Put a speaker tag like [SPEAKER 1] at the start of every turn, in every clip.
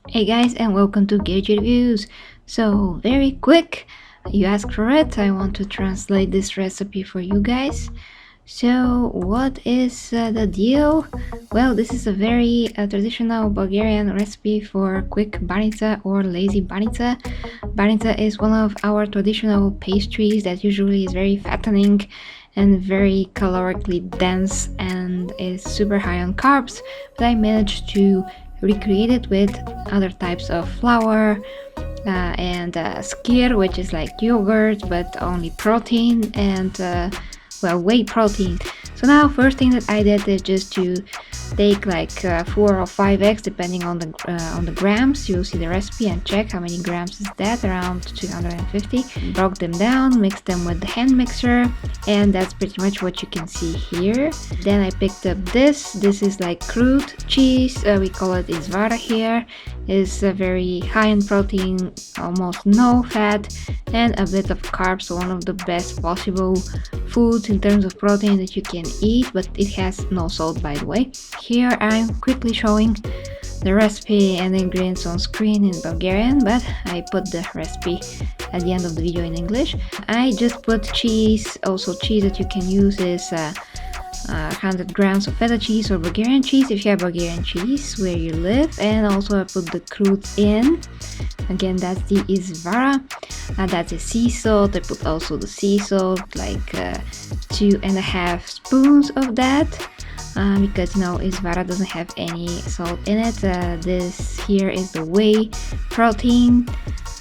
[SPEAKER 1] Hey guys, and welcome to Gadget Reviews. So very quick, you asked for it. I want to translate this recipe for you guys. So what is the deal? Well, this is a very traditional Bulgarian recipe for quick banica or lazy banica. Banica is one of our traditional pastries that usually is very fattening and very calorically dense and is super high on carbs, but I managed to recreate it with other types of flour and skyr, which is like yogurt but only protein, and whey protein. So now first thing that I did is just to take like 4 or 5 eggs depending on the grams. You'll see the recipe and check how many grams is that, around 250. Broke them down, mixed them with the hand mixer, and that's pretty much what you can see here. Then I picked up this is like crude cheese, we call it izvara here. Is very high in protein, almost no fat, and a bit of carbs, so one of the best possible foods in terms of protein that you can eat, but it has no salt, by the way. Here I'm quickly showing the recipe and the ingredients on screen in Bulgarian, but I put the recipe at the end of the video in English. I just put cheese. Also cheese that you can use is 100 grams of feta cheese or Bulgarian cheese if you have Bulgarian cheese where you live, and also I put the crude in. Again, that's the izvara, that's a sea salt. I put also the sea salt, like 2.5 spoons of that, because you know izvara doesn't have any salt in it. This here is the whey protein.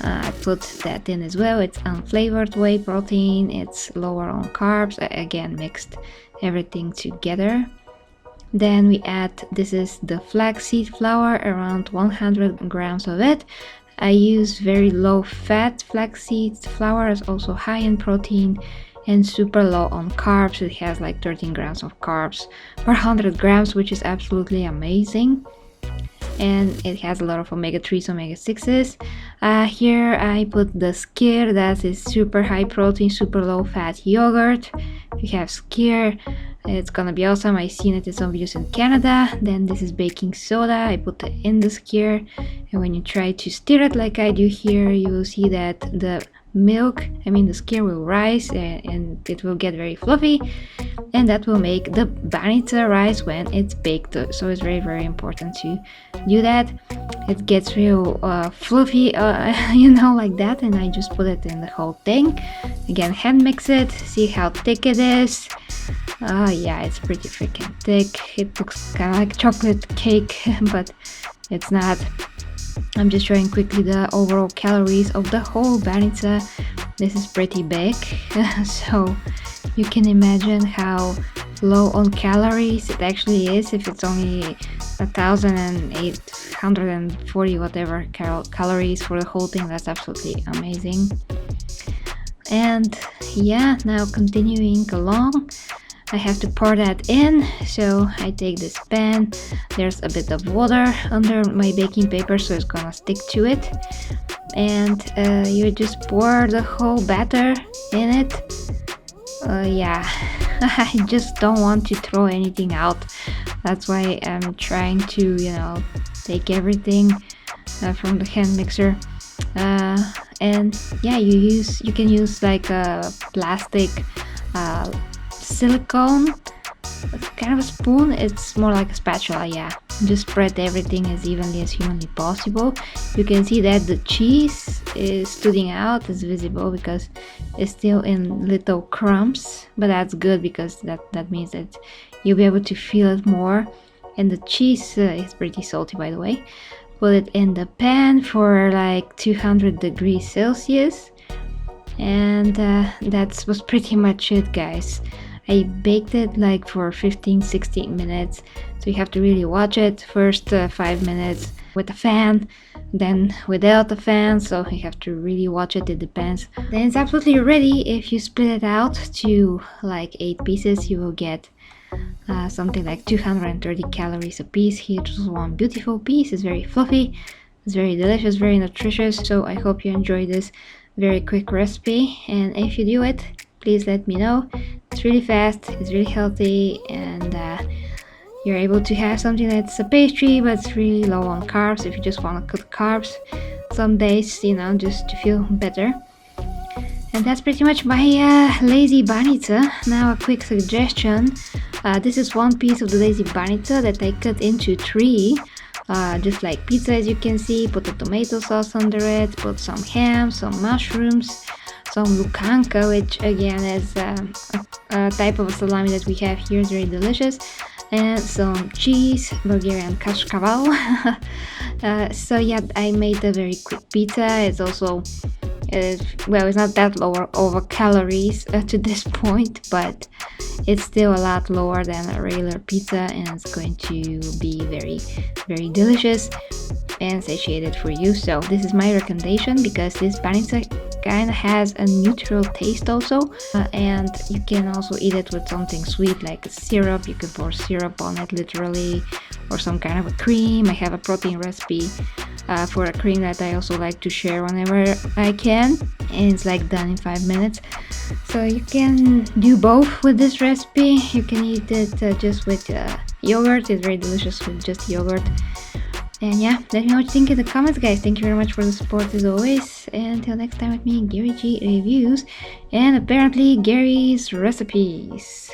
[SPEAKER 1] I put that in as well. It's unflavored whey protein, it's lower on carbs. Again, mixed everything together. Then we add, this is the flaxseed flour, around 100 grams of it. I use very low fat flaxseed flour. It's also high in protein and super low on carbs. It has like 13 grams of carbs per 100 grams, which is absolutely amazing. And it has a lot of omega-3s, omega-6s. Here I put the skyr, that is super high protein, super low fat yogurt. If you have skyr, it's gonna be awesome. I've seen it in some videos in Canada. Then this is baking soda. I put it in the skyr, and when you try to stir it like I do here, you will see that the skyr will rise and it will get very fluffy, and that will make the banica rise when it's baked. So it's very, very important to do that. It gets real fluffy, like that, and I just put it in the whole thing. Again, hand mix it, see how thick it is. Yeah, it's pretty freaking thick. It looks kind of like chocolate cake, but it's not. I'm just showing quickly the overall calories of the whole banica. This is pretty big, so you can imagine how low on calories it actually is. If it's only 1,840 whatever calories for the whole thing, that's absolutely amazing. And yeah, now continuing along, I have to pour that in. So I take this pan, there's a bit of water under my baking paper, so it's gonna stick to it, and you just pour the whole batter in it. Yeah, I just don't want to throw anything out. That's why I'm trying to, take everything from the hand mixer. And yeah, you can use like a plastic silicone kind of a spoon. It's more like a spatula. Yeah, just spread everything as evenly as humanly possible. You can see that the cheese is stooding out, it's visible because it's still in little crumbs, but that's good because that means that you'll be able to feel it more. And the cheese is pretty salty, by the way. Put it in the pan for like 200 degrees Celsius, and that was pretty much it, guys. I baked it like for 15-16 minutes, so you have to really watch it. First 5 minutes with the fan, then without the fan, so you have to really watch it. It depends. Then it's absolutely ready. If you split it out to like 8 pieces, you will get something like 230 calories a piece. Here just one beautiful piece. It's very fluffy, it's very delicious, very nutritious. So I hope you enjoy this very quick recipe, and if you do it, please let me know. It's really fast, it's really healthy, and you're able to have something that's a pastry but it's really low on carbs if you just want to cut carbs some days, you know, just to feel better. And that's pretty much my lazy banica. Now a quick suggestion. This is one piece of the lazy banica that I cut into 3. Just like pizza, as you can see. Put the tomato sauce under it, put some ham, some mushrooms, some lukanka, which again is a type of salami that we have here. It's very delicious. And some cheese, Bulgarian kashkaval. So yeah, I made a very quick pizza. It's also well, it's not that lower over calories to this point, but it's still a lot lower than a regular pizza, and it's going to be very, very delicious and satiated for you. So this is my recommendation because this banica kind of has a neutral taste also, and you can also eat it with something sweet like a syrup. You can pour syrup on it literally, or some kind of a cream. I have a protein recipe for a cream that I also like to share whenever I can, and it's like done in 5 minutes. So you can do both with this recipe. You can eat it just with yogurt. It's very delicious with just yogurt. And yeah, let me know what you think in the comments, guys. Thank you very much for the support as always, and until next time with me, Gary G Reviews and apparently Gary's Recipes.